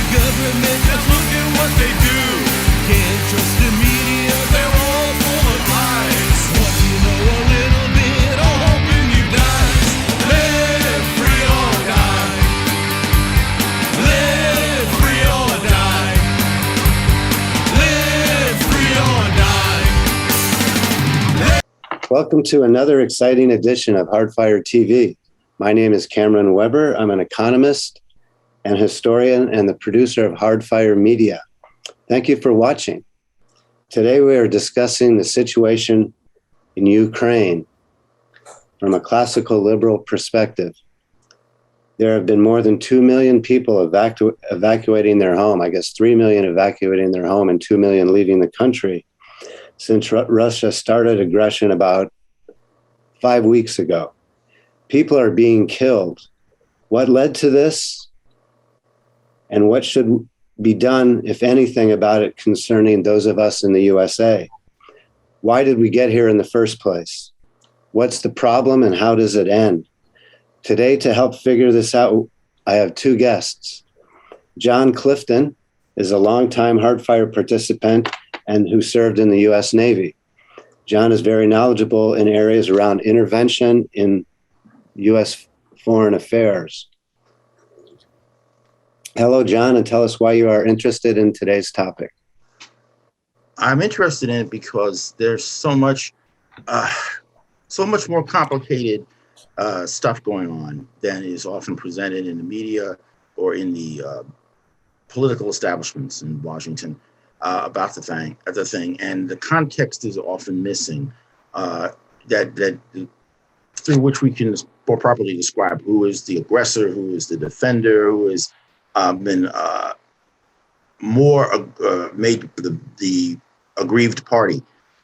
government, just look at what they do. Can't trust the media, they're all full of lies. Once you know a little bit, all hope in you dies. Live free or die. Live free or die. Live free or die. Welcome to another exciting edition of Hardfire TV. My name is Cameron Weber. I'm an economist and historian and the producer of Hardfire Media. Thank you for watching. Today we are discussing the situation in Ukraine from a classical liberal perspective. There have been more than 2 million people evacuating their home, I guess 3 million evacuating their home and 2 million leaving the country since Russia started aggression about 5 weeks ago. People are being killed. What led to this? And what should be done, if anything, about it concerning those of us in the USA? Why did we get here in the first place? What's the problem and how does it end? Today, to help figure this out, I have two guests. John Clifton is a longtime Hardfire participant and who served in the US Navy. John is very knowledgeable in areas around intervention in U.S. foreign affairs. Hello, John, and tell us why you are interested in today's topic. I'm interested in it because there's so much more complicated stuff going on than is often presented in the media or in the political establishments in Washington about the thing, and the context is often missing. That through which we can more properly describe who is the aggressor, who is the defender, who has been more made the aggrieved party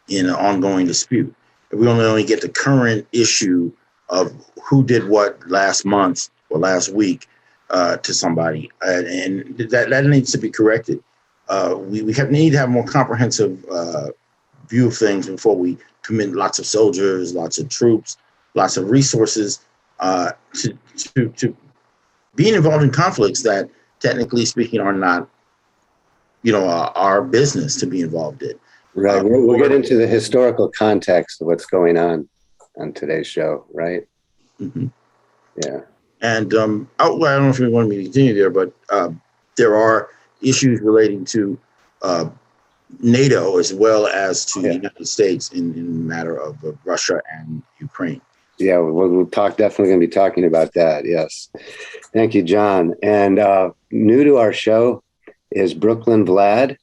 in an ongoing dispute. If we only get the current issue of who did what last month or last week to somebody, and that needs to be corrected. We need to have a more comprehensive view of things before we commit lots of soldiers, lots of troops, lots of resources to being involved in conflicts that, technically speaking, are not, our business to be involved in. Right. We'll get into the historical context of what's going on today's show, right? Mm-hmm. Yeah. And I don't know if you want me to continue there, but there are issues relating to NATO as well as to the United States in the matter of Russia and Ukraine. Yeah, we'll definitely going to be talking about that. Yes. Thank you, John. And new to our show is Brooklyn Vlad.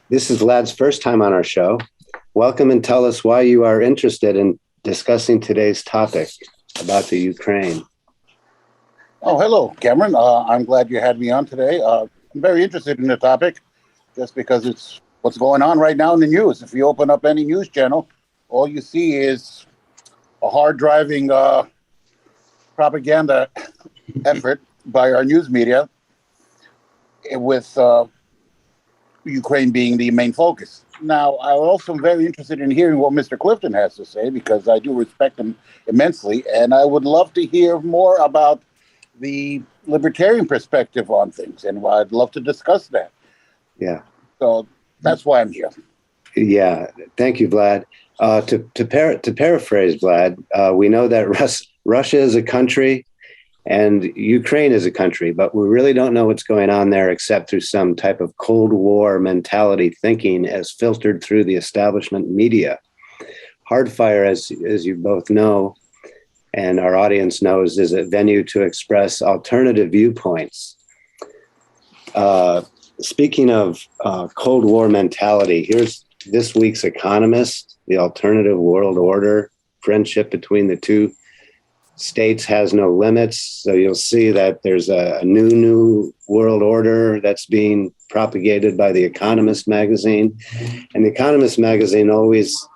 This is Vlad's first time on our show. Welcome, and tell us why you are interested in discussing today's topic about the Ukraine. Oh, hello, Cameron. I'm glad you had me on today. I'm very interested in the topic just because it's what's going on right now in the news. If you open up any news channel, all you see is a hard-driving propaganda effort by our news media with Ukraine being the main focus. Now, I also am very interested in hearing what Mr. Clifton has to say because I do respect him immensely, and I would love to hear more about the libertarian perspective on things, and I'd love to discuss that. Yeah. So that's why I'm here. Yeah. Thank you, Vlad. To paraphrase Vlad, we know that Russia is a country and Ukraine is a country, but we really don't know what's going on there except through some type of Cold War mentality thinking as filtered through the establishment media. Hardfire, as you both know, and our audience knows, is a venue to express alternative viewpoints. Speaking of Cold War mentality, here's this week's Economist, the alternative world order, friendship between the two states has no limits. So you'll see that there's a new world order that's being propagated by The Economist magazine. And The Economist magazine always,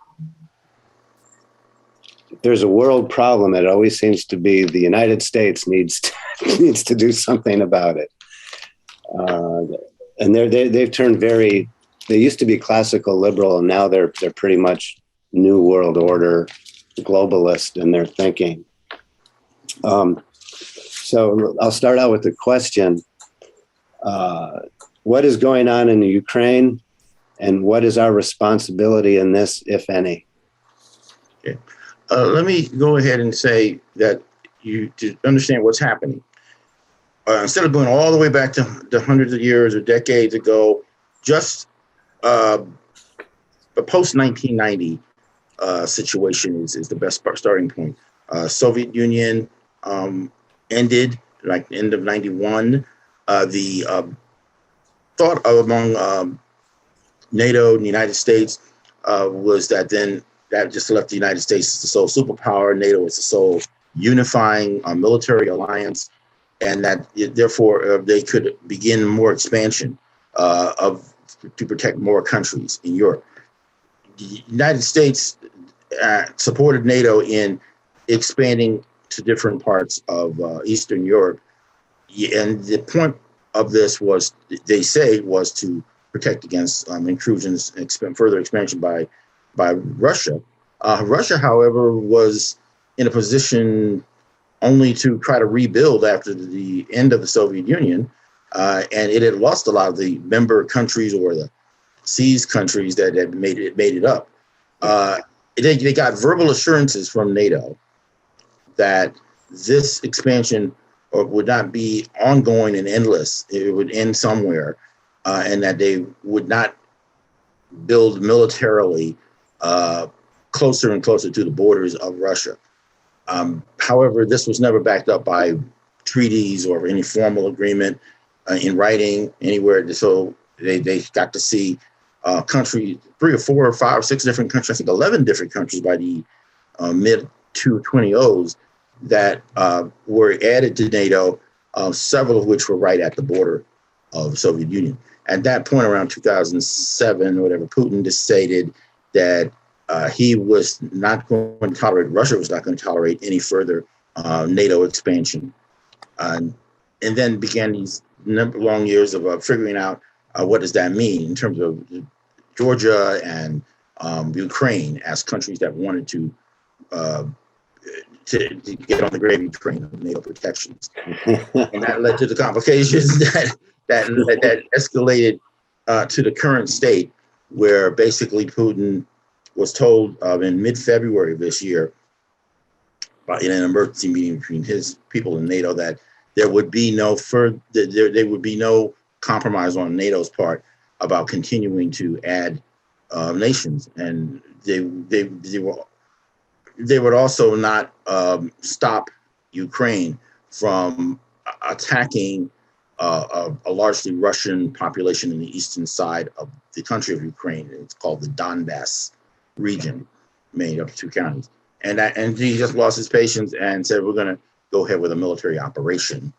if there's a world problem, it always seems to be the United States needs to do something about it. And they've turned they used to be classical liberal, and now they're pretty much new world order globalist in their thinking. So I'll start out with the question. What is going on in Ukraine, and what is our responsibility in this, if any? Okay. Let me go ahead and say that to understand what's happening, instead of going all the way back to hundreds of years or decades ago, just the post 1990 situation is the best starting point. Soviet Union ended like end of 91. The thought among NATO and the United States was that then that just left the United States as the sole superpower. NATO is the sole unifying military alliance, and that therefore they could begin more expansion to protect more countries in Europe. The United States supported NATO in expanding to different parts of Eastern Europe, and the point of this was, they say, was to protect against intrusions, further expansion by Russia. Russia, however, was in a position only to try to rebuild after the end of the Soviet Union, and it had lost a lot of the member countries or the seized countries that had made it up. They got verbal assurances from NATO that this expansion would not be ongoing and endless. It would end somewhere, and that they would not build militarily closer and closer to the borders of Russia. However, this was never backed up by treaties or any formal agreement in writing anywhere. So they got to see countries, 3 or 4 or 5 or 6 different countries, I think 11 different countries by the mid-2000s that were added to NATO, several of which were right at the border of the Soviet Union. At that point, around 2007 or whatever, Putin decided that he was not going to tolerate, Russia was not going to tolerate any further NATO expansion. And then began these long years of figuring out what does that mean in terms of Georgia and Ukraine as countries that wanted to get on the gravy train of NATO protections. And that led to the complications that escalated to the current state, where basically Putin was told in mid-February of this year, in an emergency meeting between his people and NATO, that there would be no there would be no compromise on NATO's part about continuing to add nations, and they would also not stop Ukraine from attacking a largely Russian population in the eastern side of the country of Ukraine. It's called the Donbass region, made up of 2 counties. And he just lost his patience and said, we're going to go ahead with a military operation,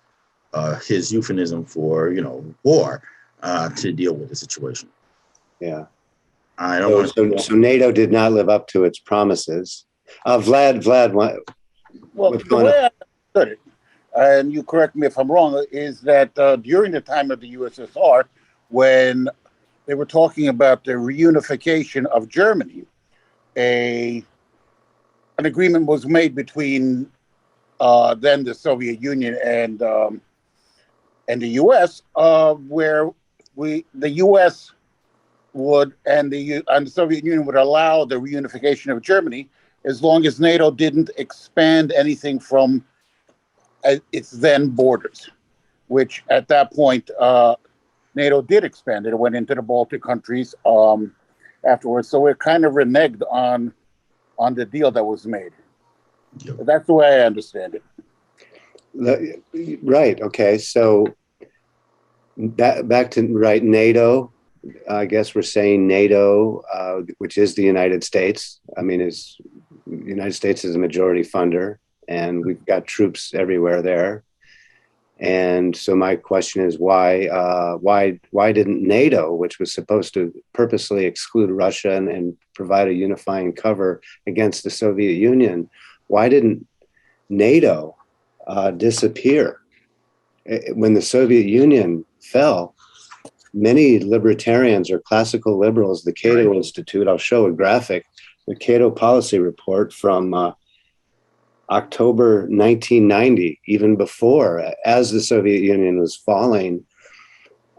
his euphemism for, war, to deal with the situation. Yeah. I don't So NATO did not live up to its promises. Vlad, Well, the way I understood it, and you correct me if I'm wrong, is that during the time of the USSR, when they were talking about the reunification of Germany, an agreement was made between then the Soviet Union and the U.S., where the U.S. would and the Soviet Union would allow the reunification of Germany as long as NATO didn't expand anything from its then borders, which at that point NATO did expand. It went into the Baltic countries afterwards. So it kind of reneged on the deal that was made. Yep. That's the way I understand it. Right. Okay. So back to NATO. I guess we're saying NATO, which is the United States. I mean, the United States is a majority funder, and we've got troops everywhere there. And so my question is, why didn't NATO, which was supposed to purposely exclude Russia and provide a unifying cover against the Soviet Union, why didn't NATO disappear? When the Soviet Union fell, many libertarians or classical liberals, the Cato Institute, I'll show a graphic, the Cato Policy Report from October 1990, even before, as the Soviet Union was falling,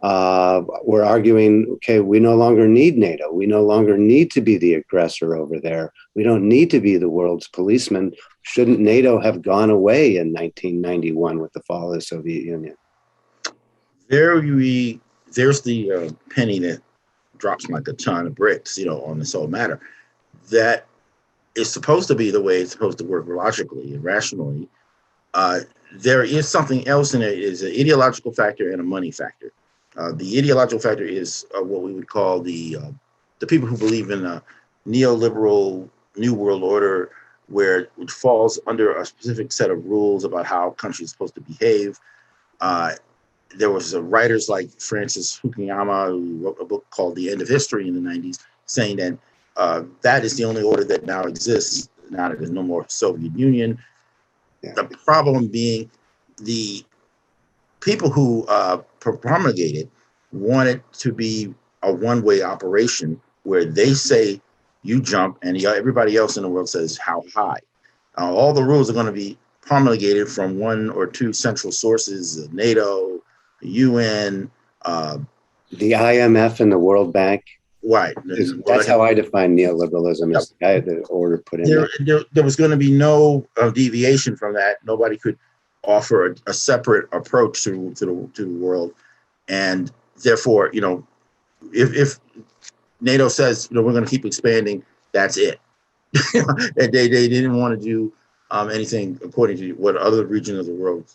were arguing, okay, we no longer need NATO. We no longer need to be the aggressor over there. We don't need to be the world's policeman. Shouldn't NATO have gone away in 1991 with the fall of the Soviet Union? There's the penny that drops like a ton of bricks, on this whole matter. That is supposed to be the way it's supposed to work logically and rationally. There is something else in it. Is an ideological factor and a money factor. The ideological factor is what we would call the people who believe in a neoliberal new world order, where it falls under a specific set of rules about how countries are supposed to behave. There was writers like Francis Fukuyama, who wrote a book called The End of History in the 90s, saying that that is the only order that now exists, now that there's no more Soviet Union. Yeah. The problem being the people who promulgated want it to be a one-way operation where they say you jump and everybody else in the world says how high. All the rules are going to be promulgated from one or two central sources: NATO, the UN, the IMF, and the World Bank. Right. That's how I define neoliberalism. Is the order put in there was going to be no deviation from that. Nobody could offer a separate approach to the world, and therefore, if NATO says we're going to keep expanding, that's it. they didn't want to do anything according to what other regions of the world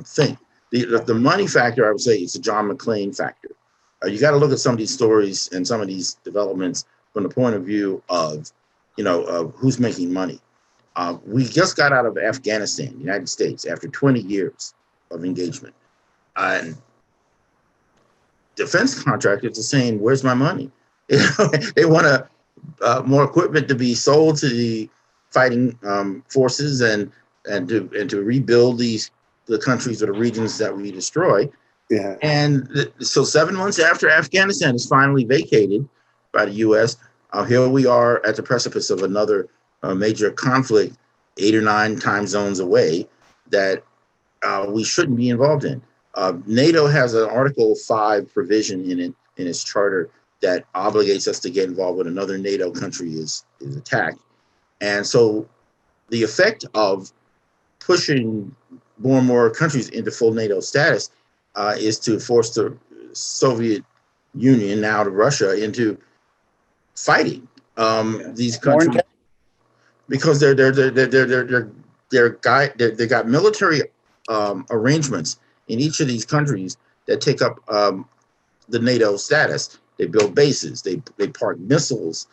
think. The money factor, I would say, is a John McClane factor. You got to look at some of these stories and some of these developments from the point of view of, of who's making money. We just got out of Afghanistan, the United States, after 20 years of engagement. And defense contractors are saying, where's my money? They want more equipment to be sold to the fighting forces and to rebuild the countries or the regions that we destroy. Yeah. And so 7 months after Afghanistan is finally vacated by the U.S., here we are at the precipice of another major conflict 8 or 9 time zones away that we shouldn't be involved in. NATO has an Article 5 provision in its charter that obligates us to get involved when another NATO country is attacked. And so the effect of pushing more and more countries into full NATO status is to force the Soviet Union, now to Russia, into fighting these countries because they got military arrangements in each of these countries that take up the NATO status. They build bases, they park missiles,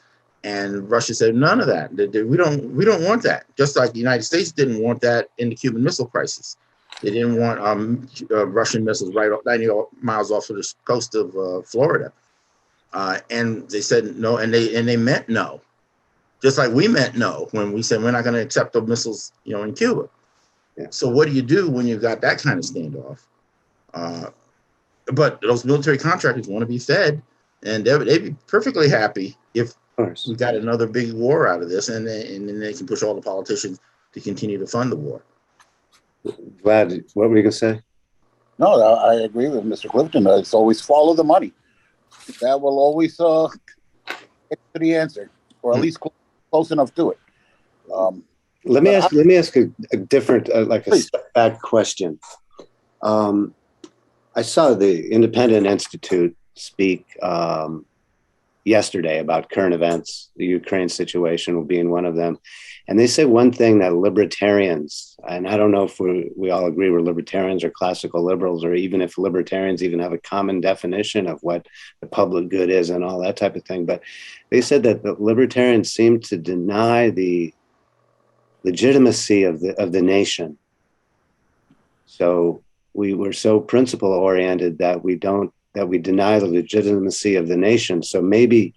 and Russia said none of that. We don't want that. Just like the United States didn't want that in the Cuban Missile Crisis. They didn't want Russian missiles right 90 miles off of the coast of Florida, and they said no, and they meant no, just like we meant no when we said we're not going to accept the missiles, in Cuba. Yeah. So what do you do when you've got that kind of standoff? But those military contractors want to be fed, and they'd be perfectly happy if we got another big war out of this, and then they can push all the politicians to continue to fund the war. Vlad, what were you going to say? No, I agree with Mr. Clifton. It's always follow the money. That will always get to the answer, or at least close enough to it. Let me ask a different, a step back question. I saw the Independent Institute speak yesterday about current events, the Ukraine situation being one of them. And they say one thing that libertarians, and I don't know if we all agree we're libertarians or classical liberals, or even if libertarians even have a common definition of what the public good is and all that type of thing. But they said that the libertarians seem to deny the legitimacy of the nation. So we were so principle oriented that we deny the legitimacy of the nation. So maybe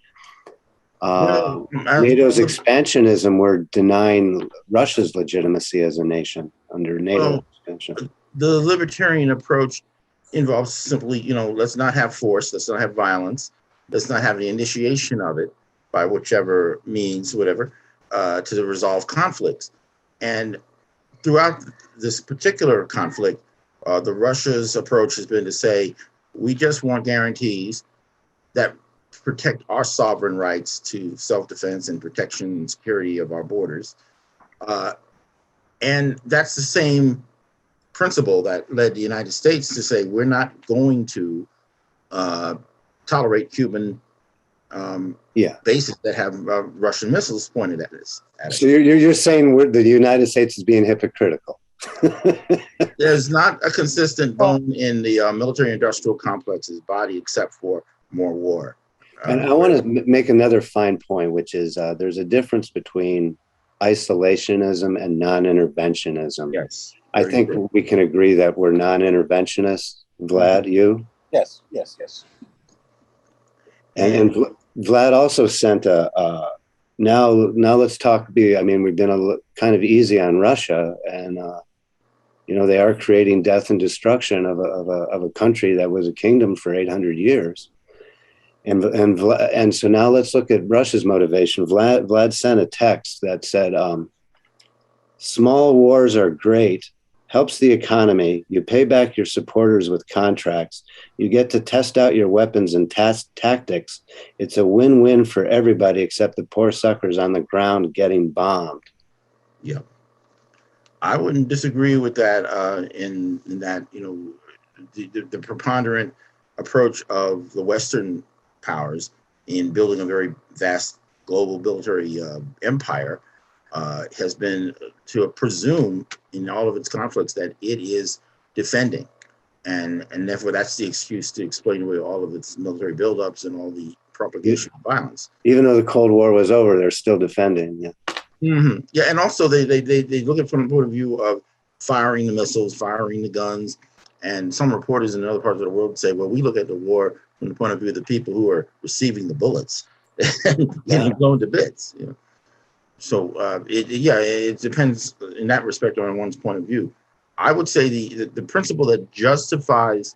NATO's expansionism, we're denying Russia's legitimacy as a nation under NATO expansion. The libertarian approach involves simply, let's not have force, let's not have violence, let's not have the initiation of it by whichever means, whatever, to resolve conflicts. And throughout this particular conflict, the Russia's approach has been to say, we just want guarantees that protect our sovereign rights to self-defense and protection and security of our borders. And that's the same principle that led the United States to say, we're not going to tolerate Cuban bases that have Russian missiles pointed at us. So you're saying the United States is being hypocritical. There's not a consistent bone in the military-industrial complex's body except for more war. And I want to make another fine point, which is there's a difference between isolationism and non-interventionism. Yes. I think we can agree that we're non-interventionists. Vlad, you? Yes. And Vlad also sent now let's talk. We've been kind of easy on Russia, and they are creating death and destruction of a country that was a kingdom for 800 years. And so now let's look at Russia's motivation. Vlad sent a text that said, small wars are great, helps the economy. You pay back your supporters with contracts. You get to test out your weapons and tactics. It's a win-win for everybody except the poor suckers on the ground getting bombed. Yeah. I wouldn't disagree with that in that, the preponderant approach of the Western powers in building a very vast global military empire has been to presume in all of its conflicts that it is defending. And therefore that's the excuse to explain away all of its military buildups and all the propagation of violence. Even though the Cold War was over, they're still defending. Yeah. Mm-hmm. Yeah, and also they look at it from the point of view of firing the missiles, firing the guns, and some reporters in other parts of the world say, well, we look at the war from the point of view of the people who are receiving the bullets and getting blown to bits. So it depends in that respect on one's point of view. I would say the principle that justifies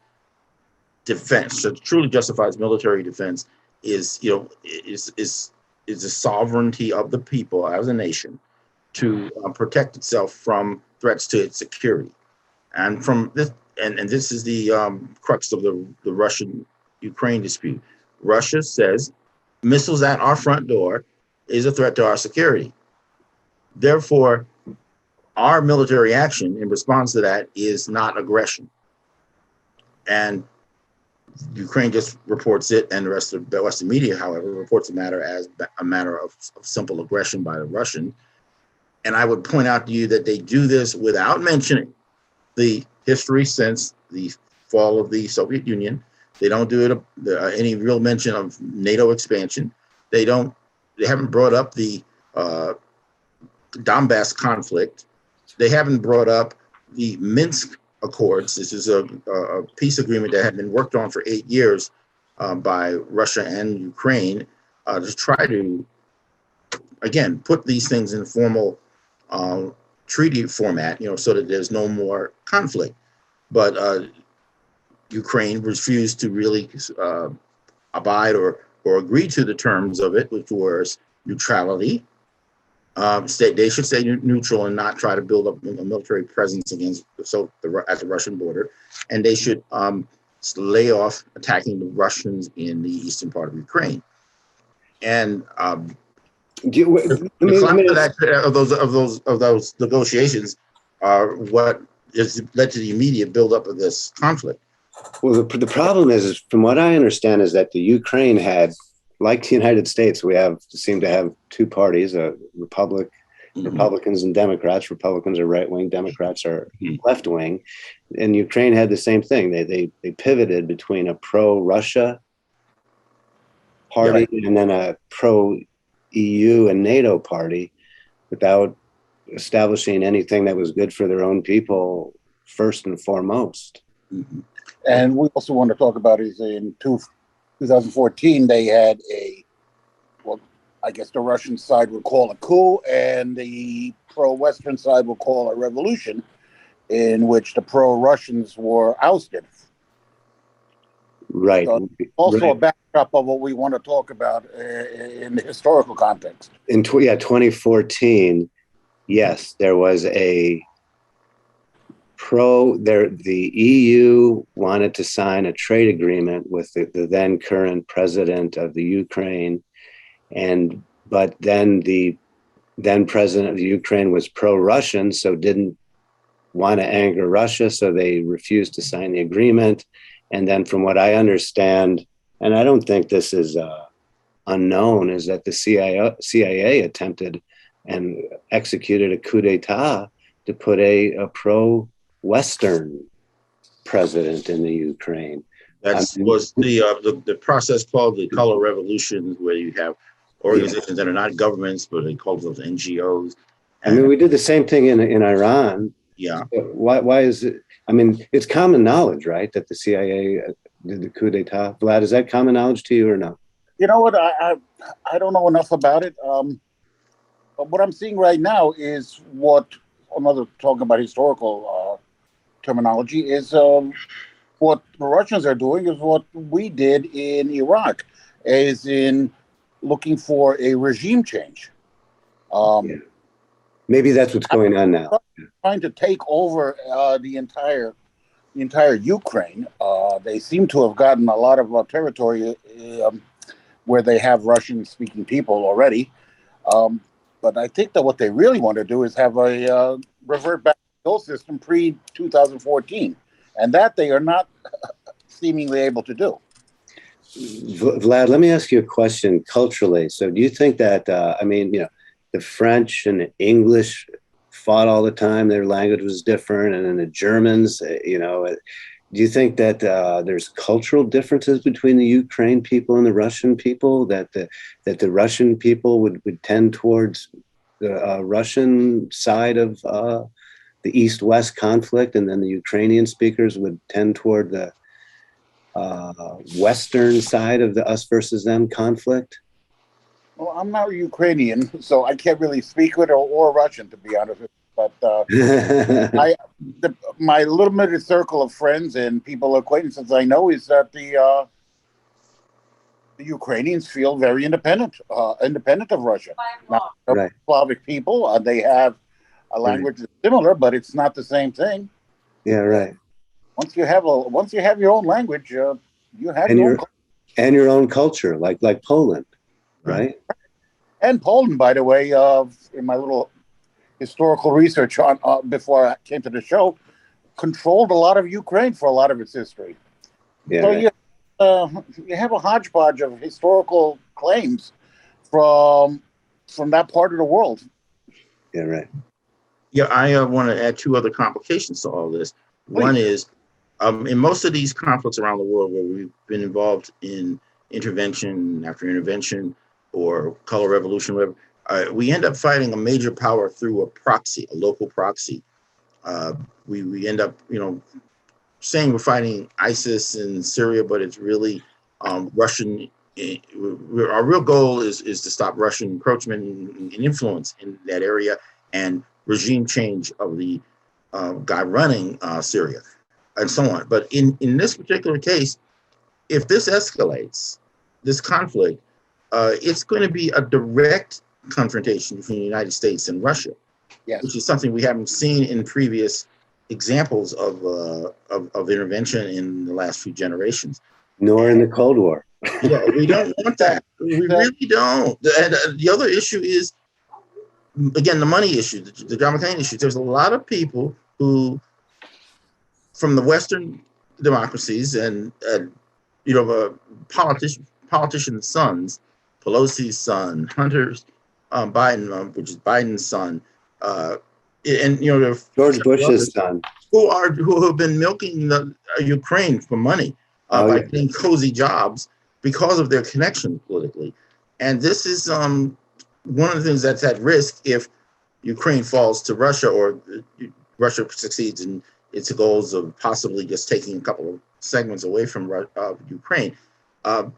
defense, that truly justifies military defense, is the sovereignty of the people as a nation to protect itself from threats to its security. And from this, and this is the crux of the Russian-Ukraine dispute. Russia says missiles at our front door is a threat to our security. Therefore, our military action in response to that is not aggression. And Ukraine just reports it, and the rest of the Western media, however, reports the matter as a matter of simple aggression by the Russian. And I would point out to you that they do this without mentioning the history since the fall of the Soviet Union. They don't do it any real mention of NATO expansion. They haven't brought up the Donbass conflict. They haven't brought up the Minsk Accords. This is a peace agreement that had been worked on for 8 years by Russia and Ukraine to try to, again, put these things in formal treaty format, so that there's no more conflict. But Ukraine refused to really abide or agree to the terms of it, which was neutrality. They should stay neutral and not try to build up a military presence against at the Russian border, and they should lay off attacking the Russians in the eastern part of Ukraine. And of those negotiations are what has led to the immediate buildup of this conflict. Well, the problem is, from what I understand, is that the Ukraine had, like the United States, we seem to have two parties, Republicans and Democrats. Republicans are right-wing, Democrats are left-wing. And Ukraine had the same thing. They pivoted between a pro-Russia party and then a pro-EU and NATO party without establishing anything that was good for their own people first and foremost. Mm-hmm. And we also want to talk about is in 2014, they had I guess the Russian side would call a coup, and the pro-Western side would call a revolution, in which the pro-Russians were ousted. Right. So also a backdrop of what we want to talk about in the historical context. In 2014, yes, there was a the EU wanted to sign a trade agreement with the then current president of the Ukraine, but then the then president of the Ukraine was pro-Russian, so didn't want to anger Russia, so they refused to sign the agreement. And then from what I understand, and I don't think this is unknown, is that the CIA attempted and executed a coup d'etat to put a pro-Western president in the Ukraine. That was the process called the Color Revolution, where you have organizations that are not governments, but they call themselves NGOs. And I mean, we did the same thing in Iran. Yeah. Why is it? I mean, it's common knowledge, right, that the CIA did the coup d'etat. Vlad, is that common knowledge to you or no? You know what? I don't know enough about it. But what I'm seeing right now is another talking about historical terminology is what the Russians are doing is what we did in Iraq, is in looking for a regime change. Yeah. Maybe that's what's going on now. Trying to take over the entire Ukraine. They seem to have gotten a lot of territory where they have Russian-speaking people already. But I think that what they really want to do is have a revert back to the old system pre-2014. And that they are not seemingly able to do. Vlad, let me ask you a question culturally. So do you think that, the French and the English fought all the time, their language was different, and then the Germans, do you think that there's cultural differences between the Ukraine people and the Russian people, that the Russian people would tend towards the Russian side of the East-West conflict, and then the Ukrainian speakers would tend toward the Western side of the us versus them conflict? Well, I'm not Ukrainian, so I can't really speak it or Russian, to be honest with you. But my limited circle of friends and people, acquaintances I know, is that the Ukrainians feel very independent of Russia. Now, right. Slavic people, they have a language that's similar, but it's not the same thing. Yeah, right. Once you have your own language, you have your own culture, like Poland, right? And Poland, by the way, in my little historical research on before I came to the show, controlled a lot of Ukraine for a lot of its history. Yeah, so right. You have a hodgepodge of historical claims from that part of the world. Yeah, right. Yeah, I want to add two other complications to all this. Please. One is, in most of these conflicts around the world where we've been involved in intervention after intervention or color revolution, whatever, we end up fighting a major power through a local proxy. We end up, saying we're fighting ISIS in Syria, but it's really Russian. Our real goal is to stop Russian encroachment and influence in that area and regime change of the guy running Syria and so on. But in this particular case, if this escalates, this conflict, it's going to be a direct confrontation between the United States and Russia, yes, which is something we haven't seen in previous examples of intervention in the last few generations. Nor in the Cold War. Yeah, we don't want that. We really don't. And the other issue is, again, the money issue, the John McCain issue. There's a lot of people who, from the Western democracies and politicians' sons, Pelosi's son, Hunter's Biden, which is Biden's son, George Bush's son, who have been milking the Ukraine for money by getting cozy jobs because of their connection politically. And this is one of the things that's at risk if Ukraine falls to Russia, or Russia succeeds in its goals of possibly just taking a couple of segments away from Ukraine.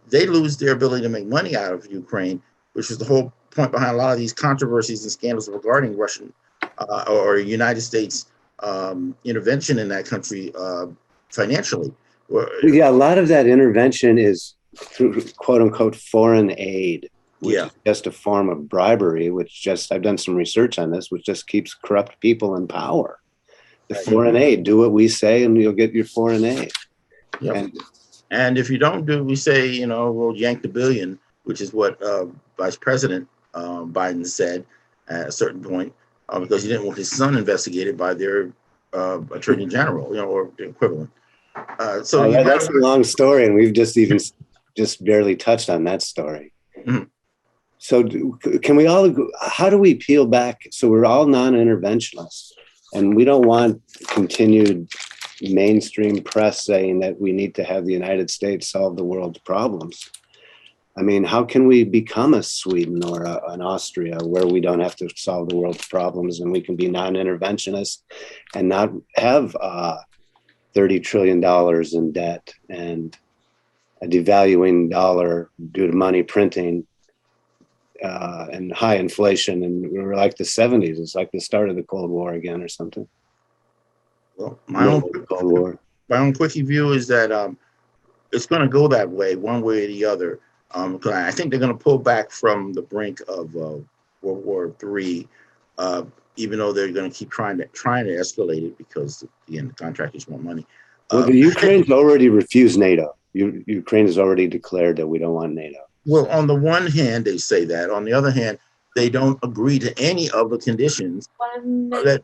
They lose their ability to make money out of Ukraine, which is the whole point behind a lot of these controversies and scandals regarding Russian or United States intervention in that country financially. Yeah, a lot of that intervention is through quote unquote foreign aid, which is just a form of bribery, I've done some research on this, which just keeps corrupt people in power. The foreign aid. Do what we say, and you'll get your foreign aid. Yep. And if you don't do, we say, you know, we'll yank the billion, which is what Vice President Biden said at a certain point, because he didn't want his son investigated by their attorney general, you know, or the equivalent. So that's a long story, and we've just barely touched on that story. Mhm. So can we all, how do we peel back? So we're all non-interventionists, and we don't want continued mainstream press saying that we need to have the United States solve the world's problems. I mean, how can we become a Sweden or an Austria where we don't have to solve the world's problems and we can be non-interventionist and not have $30 trillion in debt and a devaluing dollar due to money printing and high inflation, and we were like the 70s. It's like the start of the Cold War again or something. Well, my own quickie view is that it's going to go that way, one way or the other. Because I think they're going to pull back from the brink of World War III, even though they're going to keep trying to escalate it because again, the contractors want money. Well, the Ukraine's already refused NATO. Ukraine has already declared that we don't want NATO. Well, on the one hand, they say that. On the other hand, they don't agree to any of the conditions that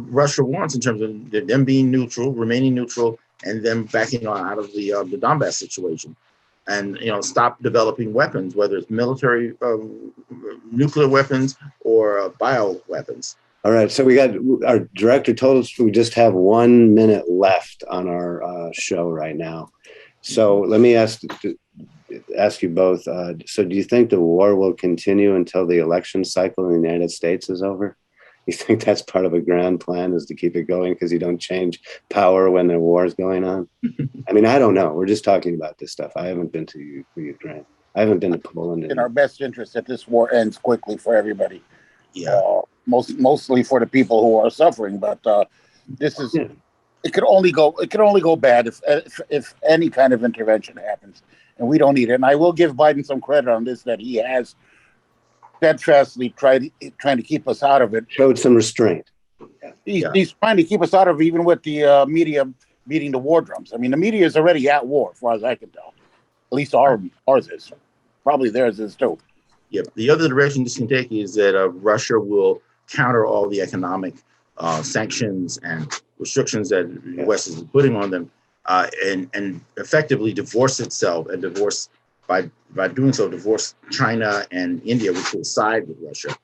Russia wants in terms of them being neutral, remaining neutral, and them backing out of the Donbass situation, and stop developing weapons, whether it's military nuclear weapons or bio weapons. All right, so we got our director told us we just have 1 minute left on our show right now. So let me ask you both. So do you think the war will continue until the election cycle in the United States is over? You think that's part of a grand plan, is to keep it going because you don't change power when the war is going on? I mean, I don't know. We're just talking about this stuff. I haven't been to Ukraine. I haven't been to Poland. In our best interest that this war ends quickly for everybody. Yeah. Mostly for the people who are suffering, but this is it could only go bad if any kind of intervention happens, and we don't need it. And I will give Biden some credit on this, that he has steadfastly trying to keep us out of it. Showed some restraint. He's trying to keep us out of it, even with the media beating the war drums. I mean, the media is already at war, as far as I can tell. At least ours is. Probably theirs is too. Yep. The other direction this can take is that Russia will counter all the economic sanctions and restrictions that the West is putting on them, and effectively divorce itself and by doing so, divorce China and India, which will side with Russia,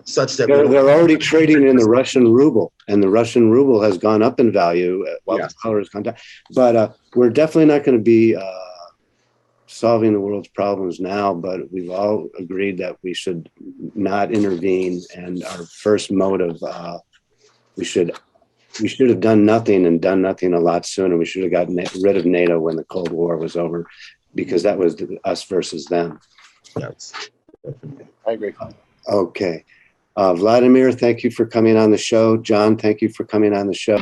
such that they're already trading in the Russian ruble, and the Russian ruble has gone up in value while the dollar has gone down. But we're definitely not going to be solving the world's problems now, but we've all agreed that we should not intervene. And our first motive, we should have done nothing and done nothing a lot sooner. We should have gotten rid of NATO when the Cold War was over, because that was us versus them. Yes, I agree. Okay. Vladimir, thank you for coming on the show. John, thank you for coming on the show.